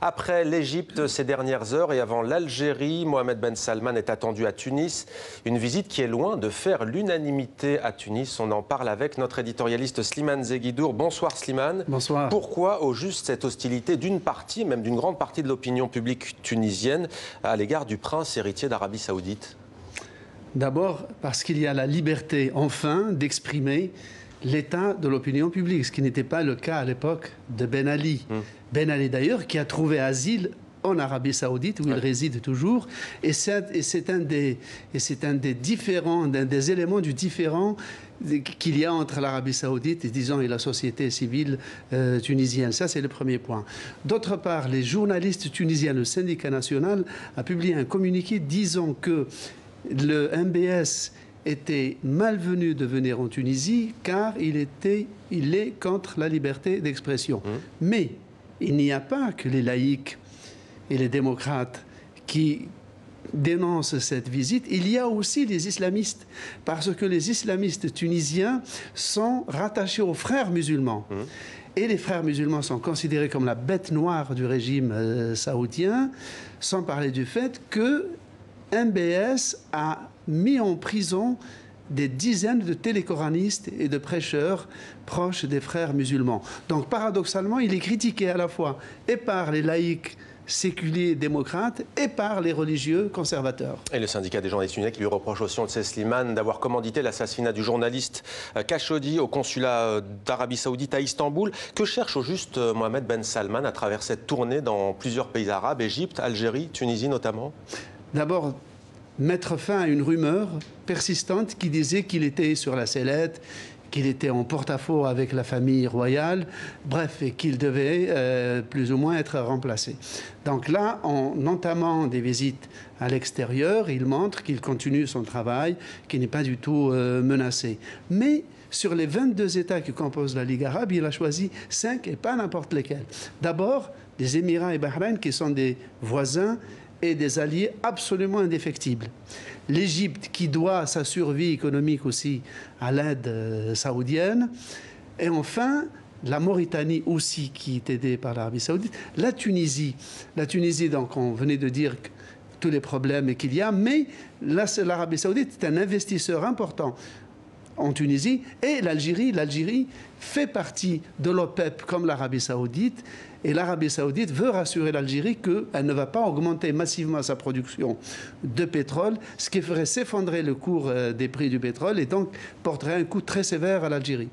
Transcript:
Après l'Égypte ces dernières heures et avant l'Algérie, Mohamed Ben Salman est attendu à Tunis. Une visite qui est loin de faire l'unanimité à Tunis. On en parle avec notre éditorialiste Slimane Zeguidour. Bonsoir Slimane. Bonsoir. Pourquoi au juste cette hostilité d'une partie, même d'une grande partie de l'opinion publique tunisienne à l'égard du prince héritier d'Arabie Saoudite? D'abord parce qu'il y a la liberté, enfin, d'exprimer l'état de l'opinion publique, ce qui n'était pas le cas à l'époque de Ben Ali. Ben Ali, d'ailleurs, qui a trouvé asile en Arabie Saoudite, où il réside toujours. Et c'est un des éléments du différent qu'il y a entre l'Arabie Saoudite et, disons, et la société civile tunisienne. Ça, c'est le premier point. D'autre part, les journalistes tunisiens, le syndicat national, a publié un communiqué disant que le MBS était malvenu de venir en Tunisie car il est contre la liberté d'expression. Mais il n'y a pas que les laïcs et les démocrates qui dénoncent cette visite, il y a aussi les islamistes, parce que les islamistes tunisiens sont rattachés aux frères musulmans. Et les frères musulmans sont considérés comme la bête noire du régime saoudien, sans parler du fait que MBS a mis en prison des dizaines de télécoranistes et de prêcheurs proches des frères musulmans. Donc, paradoxalement, il est critiqué à la fois et par les laïcs séculiers démocrates et par les religieux conservateurs. Et le syndicat des journalistes tunisiens qui lui reproche aussi, on le sait, Slimane, d'avoir commandité l'assassinat du journaliste Khashoggi au consulat d'Arabie Saoudite à Istanbul. Que cherche au juste Mohamed Ben Salman à travers cette tournée dans plusieurs pays arabes, Égypte, Algérie, Tunisie notamment? D'abord, mettre fin à une rumeur persistante qui disait qu'il était sur la sellette, qu'il était en porte-à-faux avec la famille royale, bref, et qu'il devait plus ou moins être remplacé. Donc là, en entamant des visites à l'extérieur, il montre qu'il continue son travail, qu'il n'est pas du tout menacé. Mais sur les 22 États qui composent la Ligue arabe, il a choisi 5 et pas n'importe lesquels. D'abord, les Émirats et Bahreïn, qui sont des voisins et des alliés absolument indéfectibles. L'Égypte, qui doit sa survie économique aussi à l'aide saoudienne. Et enfin, la Mauritanie aussi, qui est aidée par l'Arabie saoudite. La Tunisie, donc on venait de dire tous les problèmes qu'il y a, mais l'Arabie saoudite est un investisseur important en Tunisie, et l'Algérie fait partie de l'OPEP comme l'Arabie saoudite, et l'Arabie saoudite veut rassurer l'Algérie qu'elle ne va pas augmenter massivement sa production de pétrole, ce qui ferait s'effondrer le cours des prix du pétrole et donc porterait un coup très sévère à l'Algérie.